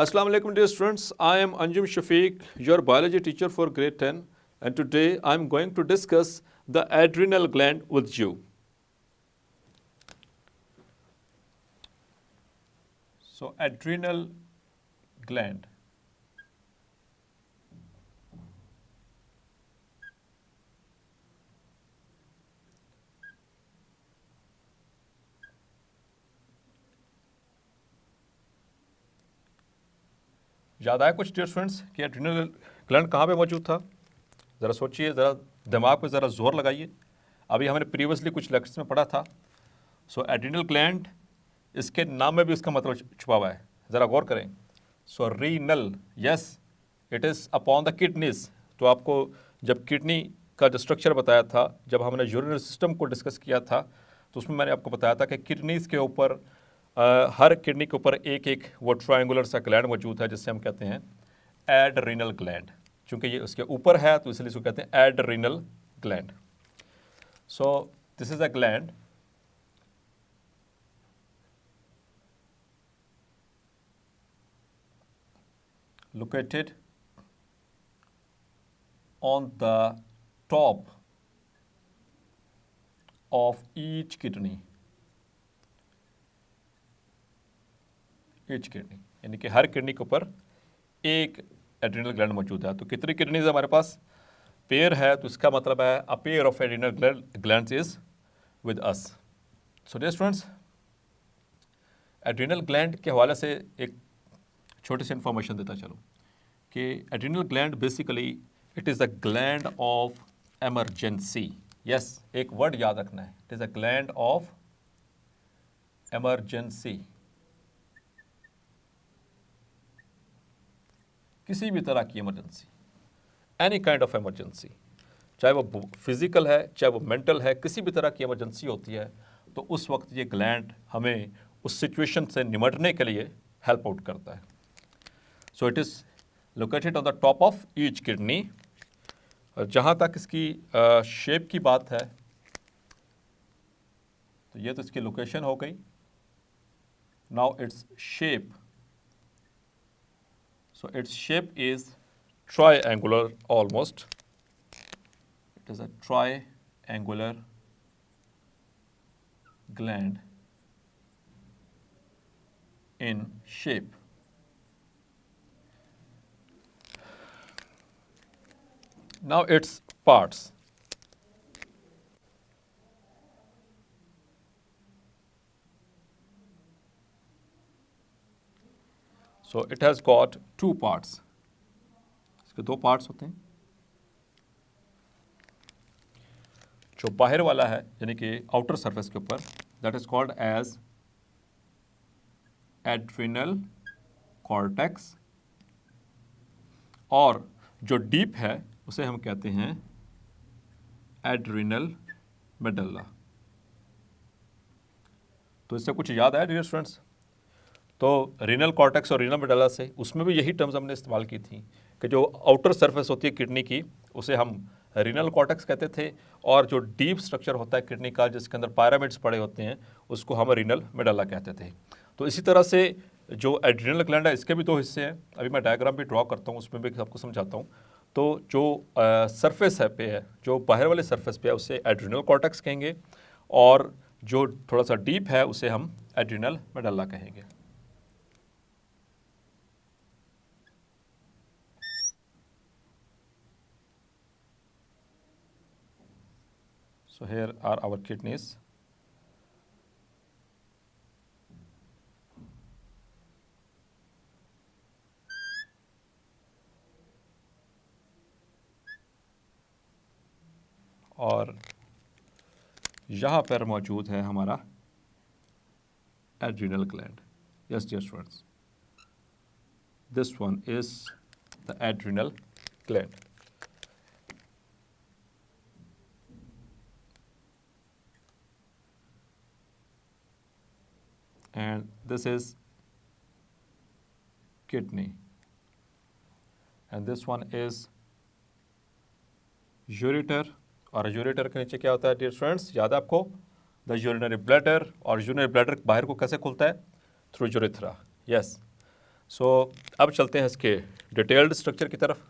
Assalamu alaikum dear students, I am Anjum Shafiq, your biology teacher for grade 10, and today I am going to discuss the adrenal gland with you. So adrenal gland. याद आया कुछ dear students कि adrenal gland कहाँ पे मौजूद था? ज़रा सोचिए, ज़रा दिमाग पे ज़रा जोर लगाइए। अभी हमने प्रीवियसली कुछ लेक्चर्स में पढ़ा था। सो एड्रिनल ग्लैंड, इसके नाम में भी इसका मतलब छुपा हुआ है, ज़रा गौर करें। So renal, yes, it is upon the kidneys. तो आपको जब किडनी का जो स्ट्रक्चर बताया था, जब हमने यूरिनरी सिस्टम को डिस्कस किया था, तो उसमें मैंने आपको बताया था कि किडनीज के ऊपर हर किडनी के ऊपर एक एक वो ट्रायंगुलर सा ग्लैंड मौजूद है, जिससे हम कहते हैं एड्रिनल ग्लैंड। चूँकि ये उसके ऊपर है तो इसलिए इसको कहते हैं adrenal gland. So this is a gland located on the top of each kidney. यानी कि हर किडनी के ऊपर एक एड्रिनल ग्लैंड मौजूद है। तो कितनी किडनीज हमारे पास? पेयर है, तो इसका मतलब है a pair of adrenal glands is with us. So dear students, adrenal gland के हवाले से एक छोटी सी इन्फॉर्मेशन देता चलो कि adrenal gland basically it is the gland of emergency. Yes, एक वर्ड याद रखना है, it is a gland of emergency. किसी भी तरह की emergency, any kind of emergency, चाहे वो फिजिकल है चाहे वो मेंटल है, किसी भी तरह की इमरजेंसी होती है तो उस वक्त ये ग्लैंड हमें उस सिचुएशन से निपटने के लिए हेल्प आउट करता है। So it is located on the top of each kidney. जहाँ तक इसकी शेप की बात है, तो ये तो इसकी लोकेशन हो गई। Now its shape, so its shape is triangular almost. It is a triangular gland in shape. Now its parts. So it has got two parts. इसके दो पार्ट्स होते हैं। जो बाहर वाला है यानी कि आउटर सरफेस के ऊपर, that is called as adrenal cortex, और जो डीप है उसे हम कहते हैं एड्रिनल मेडल्ला। तो इससे कुछ याद आया डियर स्टूडेंट्स? तो रीनल कॉर्टेक्स और रीनल मेडल्ला से, उसमें भी यही टर्म्स हमने इस्तेमाल की थी कि जो आउटर सरफेस होती है किडनी की उसे हम रीनल कॉर्टेक्स कहते थे, और जो डीप स्ट्रक्चर होता है किडनी का जिसके अंदर पायरामिड्स पड़े होते हैं उसको हम रीनल मेडल्ला कहते थे। तो इसी तरह से जो एड्रिनल ग्लैंड है इसके भी दो हिस्से हैं। अभी मैं डायग्राम भी ड्रॉ करता हूँ, उसमें भी आपको समझाता हूँ। तो जो सरफेस है, जो बाहर वाले सरफेस पे है उसे एड्रिनल कॉर्टेक्स कहेंगे, और जो थोड़ा सा डीप है उसे हम एड्रिनल मेडल्ला कहेंगे। So here are our kidneys. और यहाँ पर मौजूद है हमारा adrenal gland. Yes dear students, this one is the adrenal gland. And this is kidney, and this one is ureter, और यूरेटर के नीचे क्या होता है डियर स्टूडेंट्स? याद है आपको? द यूरिनरी ब्लैडर, और यूरिनरी ब्लैडर बाहर को कैसे खुलता है? Through urethra. यस, सो अब चलते हैं इसके डिटेल्ड स्ट्रक्चर की तरफ।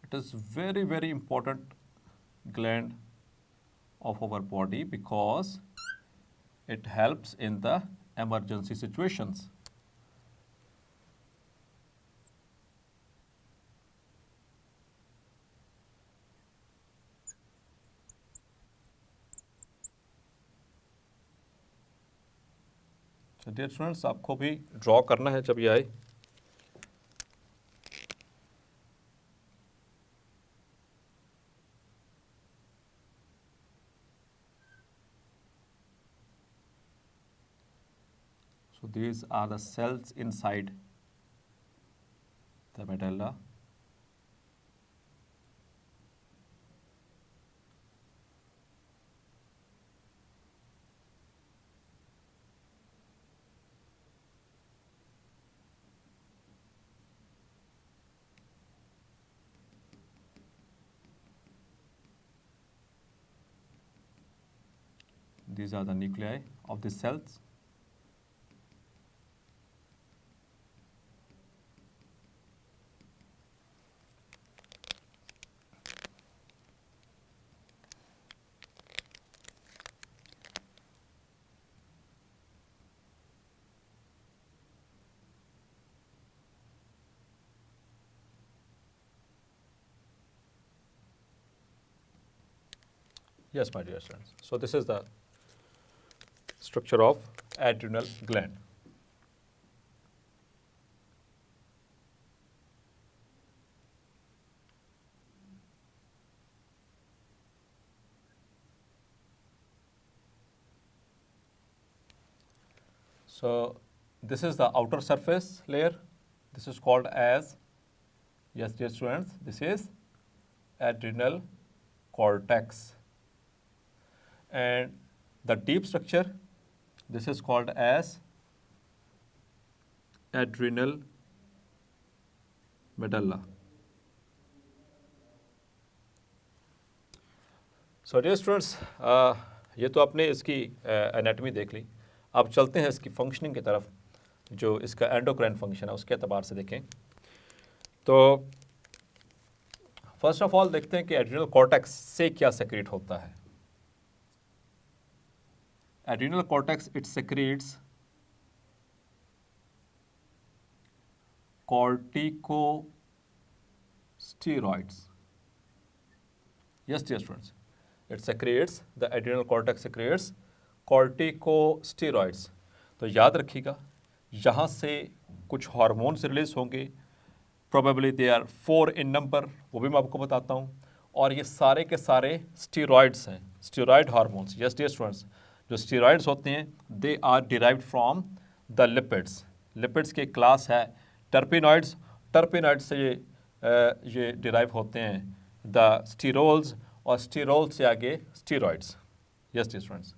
It is very, very important gland of our body because it helps in the emergency situations. So dear students, आपको भी ड्रॉ करना है जब ये आए। So these are the cells inside the medulla. These are the nuclei of the cells. Yes, my dear students. So this is the structure of adrenal gland. So this is the outer surface layer. This is called as, yes, dear students, this is adrenal cortex. And the deep structure, this is called as adrenal medulla. So dear students, ये तो आपने इसकी anatomy देख ली। अब चलते हैं इसकी functioning की तरफ, जो इसका एंडोक्राइन फंक्शन है उसके एतबार से देखें। तो फर्स्ट ऑफ ऑल देखते हैं कि एड्रिनल कॉर्टेक्स से क्या सेक्रेट होता है। Adrenal cortex it secrets corticosteroids. Yes, dear students, it secretes, the adrenal cortex secretes corticosteroids. तो याद रखिएगा, यहाँ से कुछ हार्मोन्स रिलीज होंगे, probably they are 4 in number, वो भी मैं आपको बताता हूँ। और ये सारे के सारे स्टीरॉइड्स हैं, steroid hormones. Yes dear students, जो स्टीरॉइड्स होते हैं they are derived from the lipids. Lipids के क्लास है टर्पिनॉइड्स। टर्पिनॉइड्स से ये डिराइव होते हैं द स्टीरोल्स, और स्टीरोल से आगे स्टीरॉइड्स। यस डियर स्टूडेंट्स,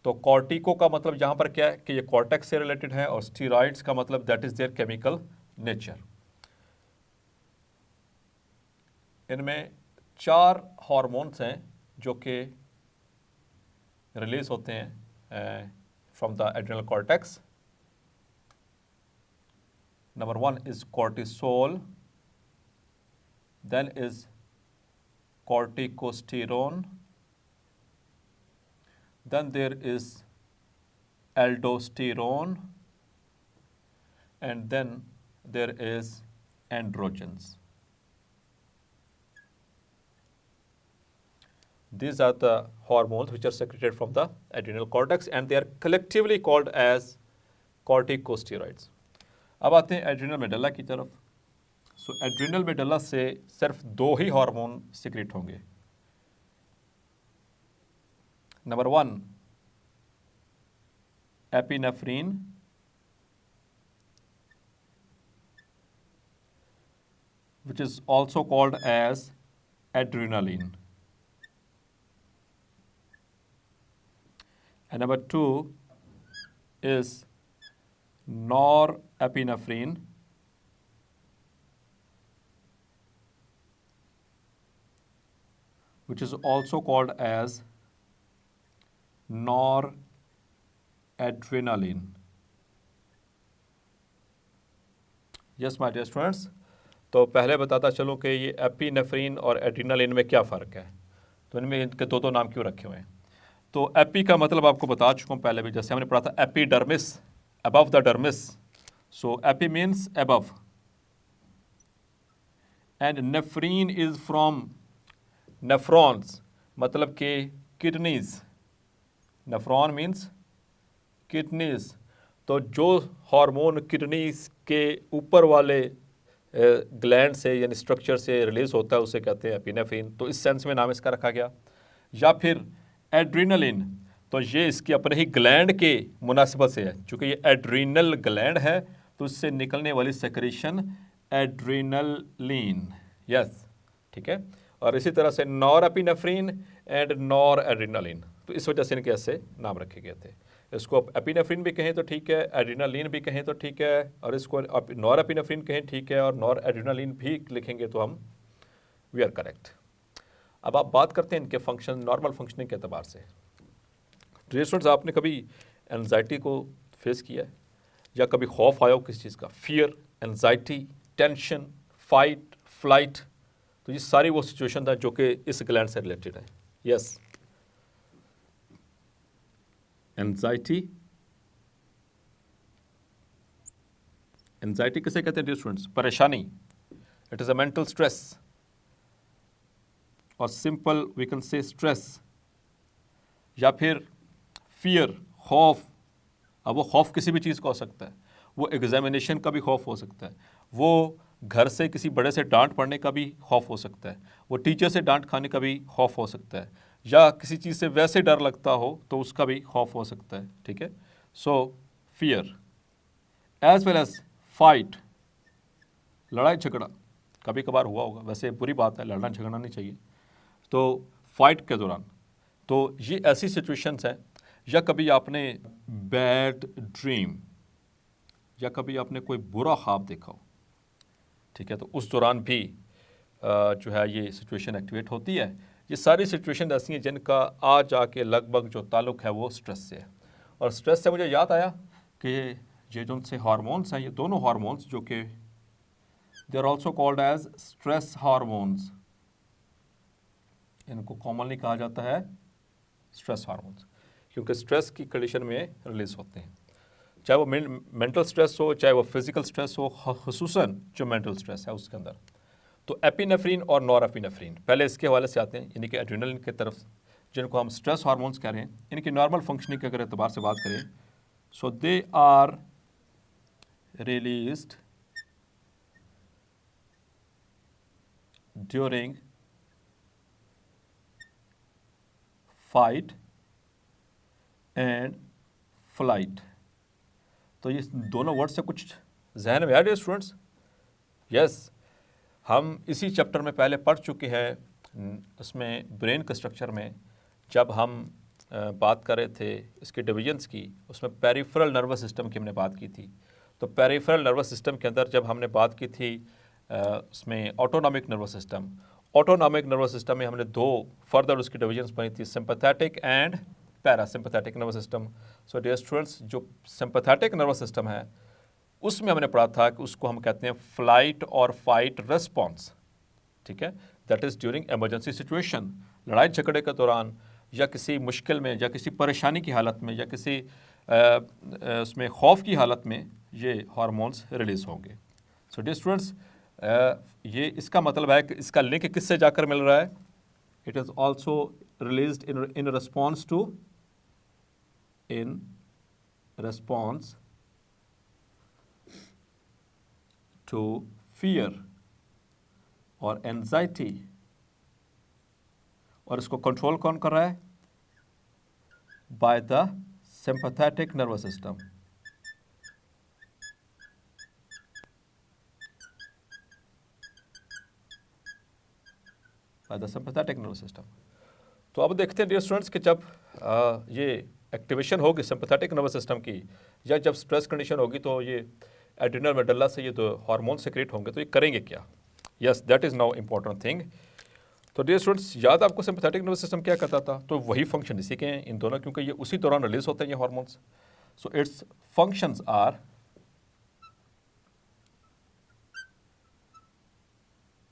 तो कॉर्टिको का मतलब यहाँ पर क्या है कि ये कॉर्टेक्स से रिलेटेड है, और स्टीरॉइड्स का मतलब that is there chemical nature. इनमें 4 हार्मोन्स हैं जो कि रिलीज होते हैं from the adrenal cortex. Number 1 is cortisol, then is corticosterone, then there is aldosterone, and then there is androgens. These are the hormones which are secreted from the adrenal cortex, and they are collectively called as corticosteroids. अब आते हैं adrenal मेडल्ला की तरफ। सो adrenal मेडल्ला से सिर्फ 2 ही hormone secrete होंगे। Number 1 epinephrine, which is also called as adrenaline, and number 2 is norepinephrine, which is also called as noradrenaline. Yes my dear students, तो पहले बताता चलूँ कि ये एपिनेफ्रीन और एड्रीनालिन में क्या फ़र्क है, तो इनमें इनके दो नाम क्यों रखे हुए हैं। तो एपी का मतलब आपको बता चुका हूँ पहले भी, जैसे हमने पढ़ा था epidermis, above the dermis, so epi means above, and nephrin is from nephrons, मतलब कि किडनीज, नेफ्रॉन मीन्स किडनीज, तो जो हार्मोन किडनीज के ऊपर वाले ग्लैंड से यानी स्ट्रक्चर से रिलीज होता है उसे कहते हैं एपिनेफ्रीन, तो इस सेंस में नाम इसका रखा गया। या फिर एड्रीनलिन, तो ये इसके अपने ही ग्लैंड के मुनासिबत से है, चूँकि ये एड्रीनल ग्लैंड है तो इससे निकलने वाली सेक्रेशन एड्रीनलिन, यस ठीक है। और इसी तरह से नॉरएपिनेफ्रीन एंड नॉर एड्रीनलिन, तो इस वजह से इनके ऐसे नाम रखे गए थे। इसको एपिनेफ्रीन भी कहें तो ठीक है, एड्रीनालिन भी कहें तो ठीक है, और इसको नॉर एपिनेफ्रीन कहें ठीक है, और नॉर एड्रीनालिन भी लिखेंगे तो हम वी आर करेक्ट। अब आप बात करते हैं इनके फंक्शन, नॉर्मल फंक्शनिंग के अतबार से। डियर स्टूडेंट्स, आपने कभी एनजाइटी को फेस किया है या कभी खौफ आया हो किसी चीज़ का, fear, anxiety, tension, fight, flight, तो ये सारी वो सिचुएशन था जो कि इस ग्लैंड से रिलेटेड है। यस, एंजाइटी, एंजाइटी किसे कहते हैं डियर स्टूडेंट्स? परेशानी, it is a mental stress, और simple we can say stress. या फिर फियर, खौफ, अब वो खौफ किसी भी चीज़ का हो सकता है, वो एग्जामिनेशन का भी खौफ हो सकता है, वो घर से किसी बड़े से डांट पड़ने का भी खौफ हो सकता है, वो टीचर से डांट खाने का भी खौफ हो सकता है, या किसी चीज़ से वैसे डर लगता हो तो उसका भी खौफ हो सकता है, ठीक है। So fear as well as fight, लड़ाई झगड़ा कभी कभार हुआ होगा, वैसे बुरी बात है, लड़ना झगड़ना नहीं चाहिए, तो फाइट के दौरान, तो ये ऐसी सिचुएशंस हैं। या कभी आपने बैड ड्रीम, या कभी आपने कोई बुरा ख्वाब देखा हो, ठीक है, तो उस दौरान भी जो है ये सिचुएशन एक्टिवेट होती है। ये सारी सिचुएशन ऐसी हैं जिनका आ जाके लगभग जो ताल्लुक़ है वो स्ट्रेस से है। और स्ट्रेस से मुझे याद आया कि ये जो उनसे हार्मोन्स हैं, ये दोनों हार्मोन्स जो कि they are also called as stress hormones, इनको कॉमनली कहा जाता है स्ट्रेस हार्मोन्स, क्योंकि स्ट्रेस की कंडीशन में रिलीज होते हैं, चाहे वो मेंटल स्ट्रेस हो, चाहे वो फिजिकल स्ट्रेस हो, खुसूसन जो मेंटल स्ट्रेस है उसके अंदर। तो एपिनेफ्रीन और नॉरएपिनेफ्रीन, पहले इसके हवाले से आते हैं, यानी कि एड्रेनलिन की तरफ, जिनको हम स्ट्रेस हार्मोन्स कह रहे हैं। इनकी नॉर्मल फंक्शनिंग के अगर एतबार से बात करें, so they are released during fight and flight. तो ये दोनों वर्ड से कुछ जहन में आ रहे हैं स्टूडेंट्स? यस, हम इसी चैप्टर में पहले पढ़ चुके हैं, उसमें ब्रेन के स्ट्रक्चर में जब हम बात कर रहे थे इसके डिवीजन्स की, उसमें पेरिफेरल नर्वस सिस्टम की हमने बात की थी। तो पेरिफेरल नर्वस सिस्टम के अंदर जब हमने बात की थी उसमें autonomic nervous system, autonomic nervous system में हमने दो फर्दर उसकी डिवीजन्स बनी थी, sympathetic and parasympathetic nervous system. So dear students, जो सिंपैथेटिक नर्वस सिस्टम है उसमें हमने पढ़ा था कि उसको हम कहते हैं फ्लाइट और फाइट रेस्पॉन्स, ठीक है, that is during emergency situation, लड़ाई झगड़े के दौरान, या किसी मुश्किल में, या किसी परेशानी की हालत में, या किसी उसमें खौफ की हालत में ये हार्मोन्स रिलीज़ होंगे। सो डियर स्टूडेंट्स, ये इसका मतलब है कि इसका लिंक किससे जाकर मिल रहा है? It is also released in response to, in response to fear और एंजाइटी। और इसको कंट्रोल कौन कर रहा है? By the sympathetic nervous system. By the sympathetic nervous system. तो अब देखते हैं डियर स्टूडेंट्स कि जब ये एक्टिवेशन होगी सिंपैथेटिक नर्वस सिस्टम की, या जब स्ट्रेस कंडीशन होगी तो ये एड्रिनल मेडुला से ये तो हार्मोन सेक्रेट होंगे, तो ये करेंगे क्या? Yes, that is now important thing. तो डियर स्टूडेंट्स, याद आपको सिंपैथेटिक नर्वस सिस्टम क्या करता था? तो वही फंक्शन इसी के हैं इन दोनों, क्योंकि ये उसी दौरान रिलीज होते हैं ये hormones. So its functions are,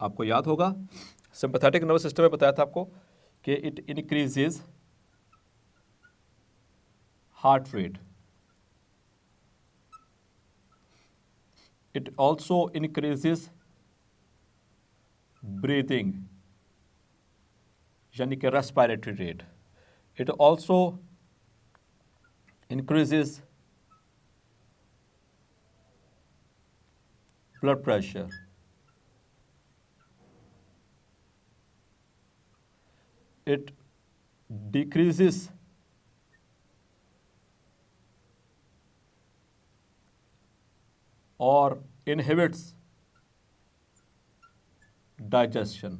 आपको याद होगा सिंपैथेटिक नर्वस सिस्टम में बताया था आपको कि it increases heart rate, it also increases breathing यानी कि respiratory rate, it also increases blood pressure, it decreases or inhibits digestion.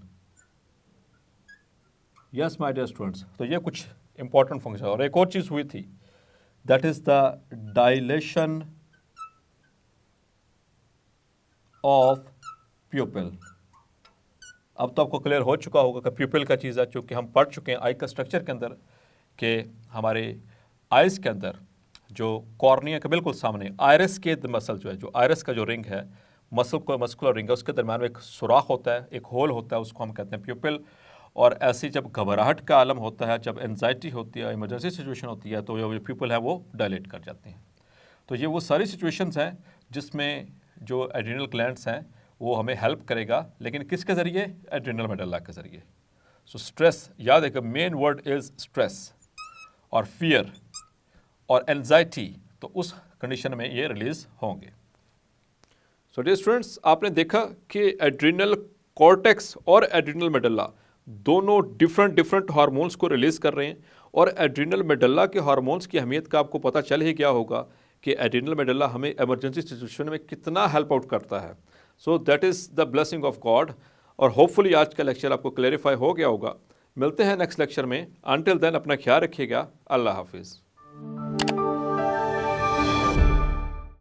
Yes, my dear students, तो ये कुछ इंपॉर्टेंट फंक्शन। और एक और चीज़ हुई थी, that is the dilation of प्यूपिल। अब तो आपको क्लियर हो चुका होगा कि प्यूपिल का चीज़ है, चूँकि हम पढ़ चुके हैं आई का स्ट्रक्चर के अंदर कि हमारे आइस के अंदर जो कॉर्निया के बिल्कुल सामने आयरस के मसल जो है, जो आयरस का जो रिंग है, मस्कुलर रिंग है, उसके दरम्यान में एक सुराख होता है, एक होल होता है, उसको हम कहते हैं प्यूपिल। और ऐसी जब घबराहट का आलम होता है, जब एनजाइटी होती है, इमरजेंसी सिचुएशन होती है, तो जो प्यूपिल है वो डायलेट कर जाते हैं। तो ये वो सारी सिचुएशंस हैं जिसमें जो एड्रिनल ग्लैंड्स हैं वो हमें हेल्प करेगा, लेकिन किसके ज़रिए? एड्रिनल मेडुला के ज़रिए। सो स्ट्रेस, याद है कि मेन वर्ड इज़ स्ट्रेस और फियर और एंजाइटी, तो उस कंडीशन में ये रिलीज होंगे। सो डियर स्टूडेंट्स, आपने देखा कि एड्रिनल कॉर्टेक्स और एड्रिनल मेडुला दोनों डिफरेंट हार्मोन्स को रिलीज कर रहे हैं, और एड्रिनल मेडुला के हार्मोन्स की अहमियत का आपको पता चल ही गया होगा कि एड्रिनल मेडुला हमें इमरजेंसी सिचुएशन में कितना हेल्प आउट करता है। So that is the blessing of God. और होपफुली आज का लेक्चर आपको क्लैरिफाई हो गया होगा। मिलते हैं नेक्स्ट लेक्चर में। अंटिल देन अपना ख्याल रखिएगा। अल्लाह हाफिज़।